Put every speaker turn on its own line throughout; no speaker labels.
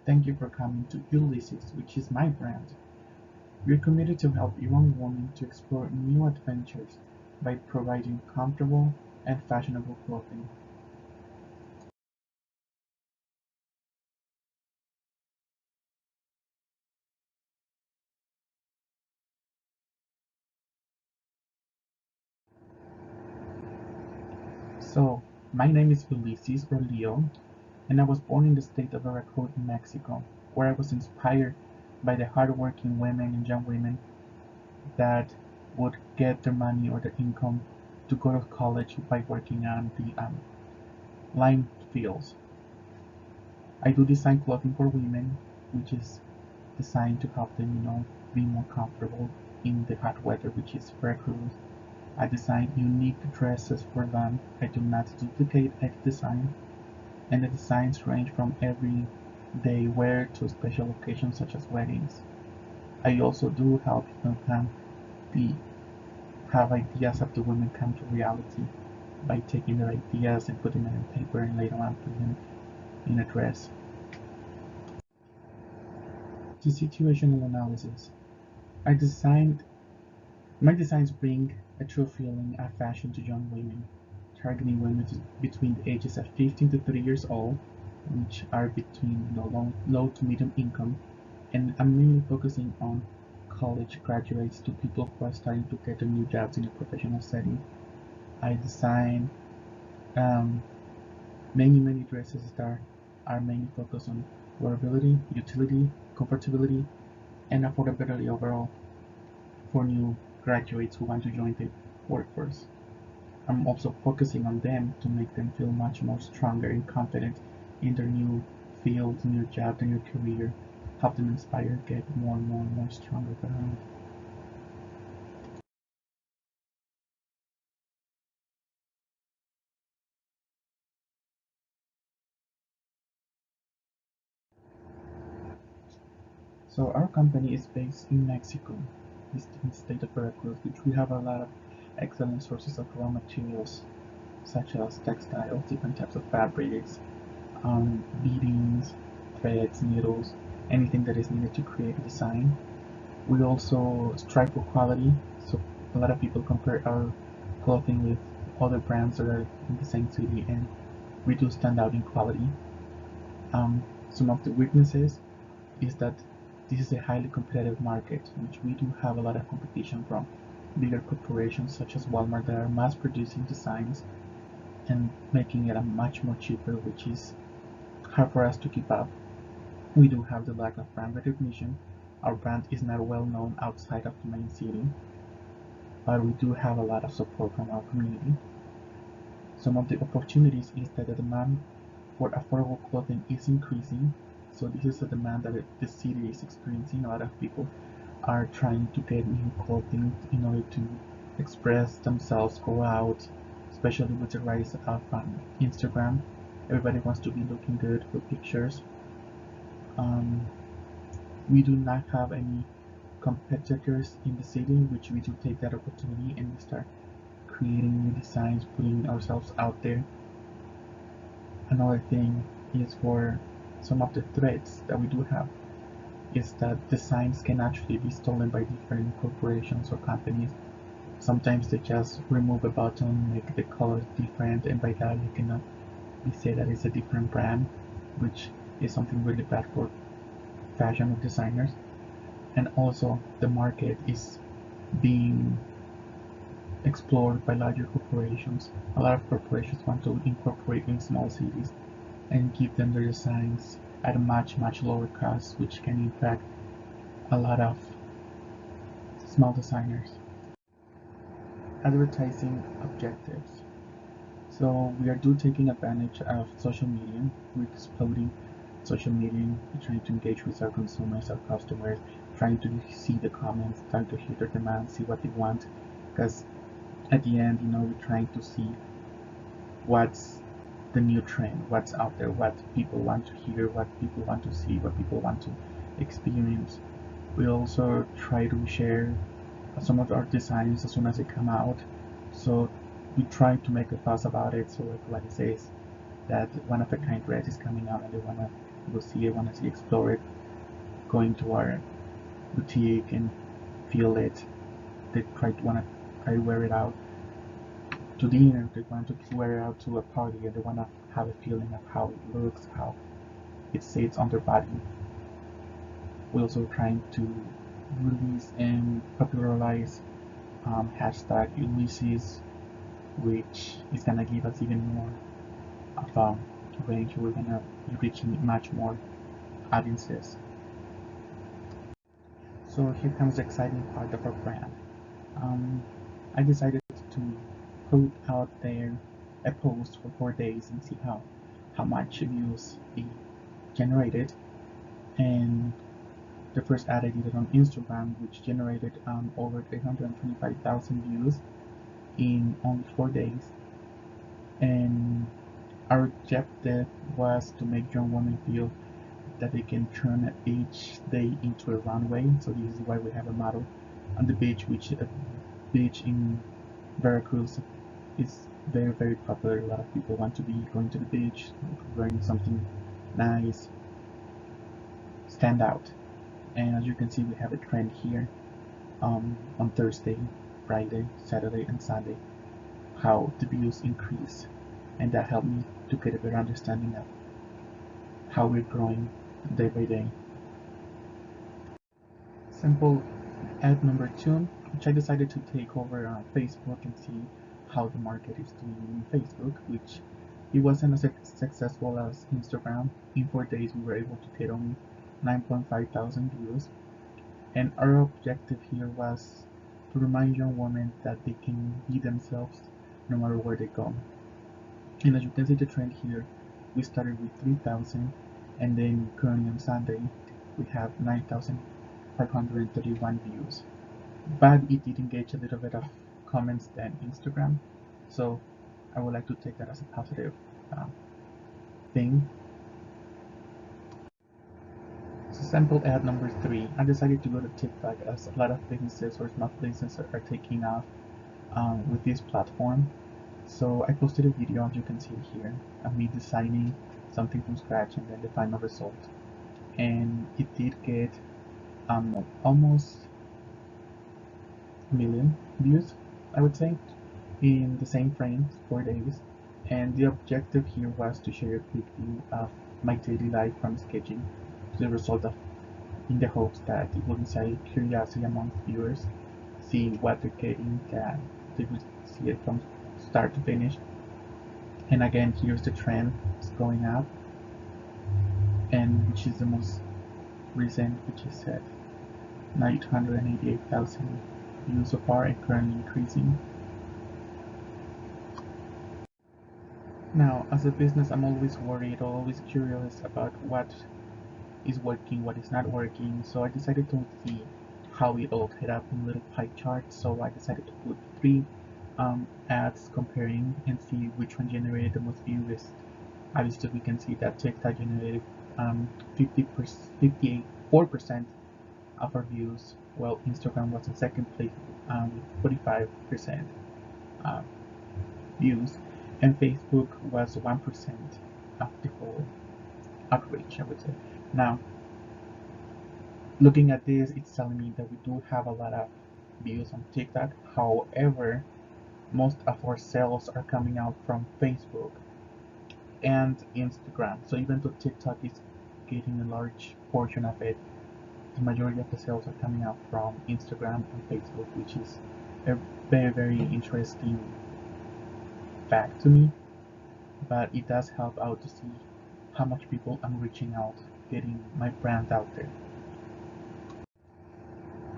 Thank you for coming to Ulysses, which is my brand. We're committed to help young women to explore new adventures by providing comfortable and fashionable clothing. So, my name is Ulysses or Leo, and I was born in the state of Veracruz, Mexico, where I was inspired by the hardworking women and young women that would get their money or their income to go to college by working on the line fields. I do design clothing for women, which is designed to help them, be more comfortable in the hot weather, which is Veracruz. I design unique dresses for them. I do not duplicate any design, and the designs range from everyday wear to special occasions such as weddings. I also do help them be have ideas of the women come to reality by taking their ideas and putting them in paper and later on putting them in a dress. To situational analysis, I designed my designs bring a true feeling of fashion to young women, targeting women between the ages of 15 to 30 years old, which are between low to medium income, and I'm mainly focusing on college graduates to people who are starting to get their new jobs in a professional setting. I design um, many dresses that are mainly focused on wearability, utility, comfortability, and affordability overall for new graduates who want to join the workforce. I'm also focusing on them to make them feel much more stronger and confident in their new field, new job, their new career, help them inspire, get more and more stronger. So our company is based in Mexico, this in the state of Veracruz, which we have a lot of excellent sources of raw materials such as textiles, different types of fabrics, beadings, threads, needles, anything that is needed to create a design. We also strive for quality, so a lot of people compare our clothing with other brands that are in the same city, and we do stand out in quality. Some of the weaknesses is that this is a highly competitive market, which we do have a lot of competition from bigger corporations such as Walmart that are mass producing designs and making it a much more cheaper, which is hard for us to keep up. We do have the lack of brand recognition. Our brand is not well known outside of the main city, but we do have a lot of support from our community. Some of the opportunities is that the demand for affordable clothing is increasing. So this is a demand that the city is experiencing. A lot of people are trying to get new clothing in order to express themselves, go out, especially with the rise of Instagram. Everybody wants to be looking good for pictures. Um, we do not have any competitors in the city, which we do take that opportunity and we start creating new designs, putting ourselves out there. Another thing is for some of the threats that we do have is that designs can actually be stolen by different corporations or companies. Sometimes they just remove a button, make the colors different, and by that you cannot be said that it's a different brand, which is something really bad for fashion designers. And also the market is being explored by larger corporations. A lot of corporations want to incorporate in small cities and give them their designs at a much lower cost, which can impact a lot of small designers. Advertising objectives. So we are do taking advantage of social media. We're exploding social media, trying to engage with our consumers, our customers, trying to see the comments, trying to hear their demands, see what they want. Because at the end, we're trying to see what's the new trend, what's out there, what people want to hear, what people want to see, what people want to experience. We also try to share some of our designs as soon as they come out. So we try to make a fuss about it. So like what it says, that one-of-a-kind dress is coming out and they want to go see it, want to see, explore it, going to our boutique and feel it. They want to try to wear it out to dinner. They want to wear it out to a party, and they want to have a feeling of how it looks, how it sits on their body. We're also trying to release and popularize hashtag Ulysses, which is gonna give us even more of a range. We're gonna be reaching much more audiences. So here comes the exciting part of our brand. Um, I decided to put out there a post for 4 days and see how much views it generated. And the first ad I did it on Instagram, which generated over 325,000 views in only 4 days. And our objective was to make young women feel that they can turn each day into a runway. So this is why we have a model on the beach, which a beach in Veracruz is very, very popular. A lot of people want to be going to the beach, wearing something nice, stand out. And as you can see, we have a trend here on Thursday, Friday, Saturday, and Sunday, how the views increase. And that helped me to get a better understanding of how we're growing day by day. Simple ad number 2, which I decided to take over Facebook and see how the market is doing in Facebook, which it wasn't as successful as Instagram. In 4 days, we were able to get only 9.5 thousand views. And our objective here was to remind young women that they can be themselves no matter where they go. And as you can see the trend here, we started with 3,000, and then currently on Sunday we have 9,531 views. But it did engage a little bit of comments than Instagram, so I would like to take that as a positive uh, thing. So sample ad number 3, I decided to go to TikTok as a lot of businesses or small businesses are taking off with this platform. So I posted a video, as you can see here, of me designing something from scratch and then the final result. And it did get almost a million views, I would say, in the same frame, 4 days. And the objective here was to share a quick view of my daily life from sketching to the result of, in the hopes that it will incite curiosity amongst viewers, see what they're getting, that they would see it from start to finish. And again, here's the trend, it's going up, and which is the most recent, which is at 988,000 views so far and currently increasing. Now, as a business, I'm always worried, always curious about what is working, what is not working. So I decided to see how it all add up in little pie charts. So I decided to put 3 ads comparing and see which one generated the most views. Obviously, we can see that TikTok generated 54% of our views, while Instagram was in second place with 45% uh, views, and Facebook was 1% of the whole outreach, I would say. Now, looking at this, it's telling me that we do have a lot of views on TikTok. However, most of our sales are coming out from Facebook and Instagram. So even though TikTok is getting a large portion of it, the majority of the sales are coming out from Instagram and Facebook, which is a very, very interesting fact to me. But it does help out to see how much people I'm reaching out, getting my brand out there.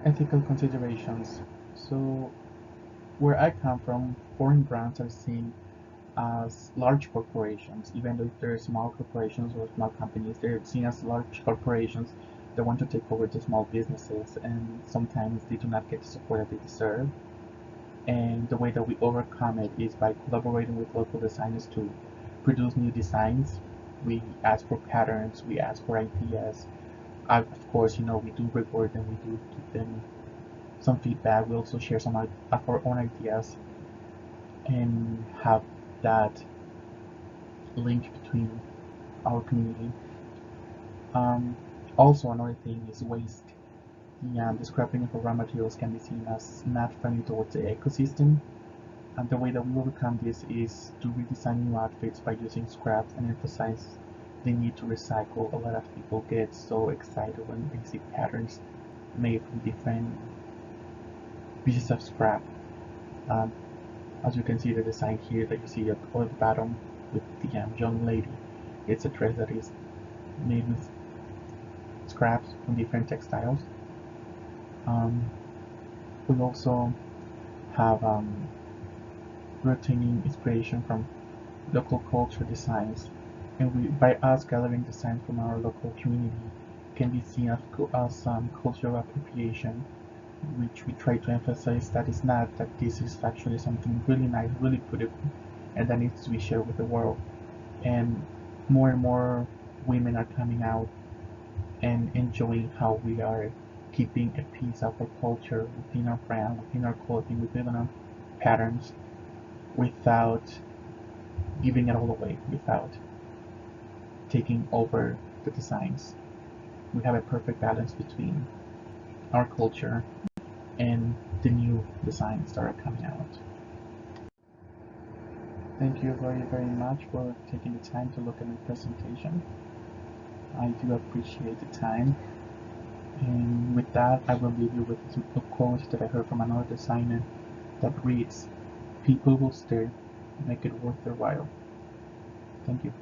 Ethical considerations. So where I come from, foreign brands are seen as large corporations, even though they're small corporations or small companies, they're seen as large corporations that want to take over the small businesses, and sometimes they do not get the support that they deserve. And the way that we overcome it is by collaborating with local designers to produce new designs. We ask for patterns, we ask for ideas. Of course, we do record them, we do give them some feedback. We also share some of our own ideas and have that link between our community. Um, Also, another thing is waste. The scrapping of raw materials can be seen as not friendly towards the ecosystem, and the way that we overcome this is to redesign new outfits by using scraps and emphasize the need to recycle. A lot of people get so excited when they see patterns made from different pieces of scrap. Um, as you can see, the design here that you see at the bottom with the young lady, it's a dress that is made with scraps from different textiles. Um, we also have retaining inspiration from local culture designs, and by us gathering designs from our local community, can be seen as cultural appropriation, which we try to emphasize that is not, that this is actually something really nice, really beautiful, and that needs to be shared with the world. And more women are coming out and enjoying how we are keeping a piece of our culture within our brand, within our clothing, within our patterns, without giving it all away, without taking over the designs. We have a perfect balance between our culture and the new designs that are coming out. Thank you very much for taking the time to look at my presentation. I do appreciate the time. And with that, I will leave you with a quote that I heard from another designer that reads, "People will stare, make it worth their while." Thank you.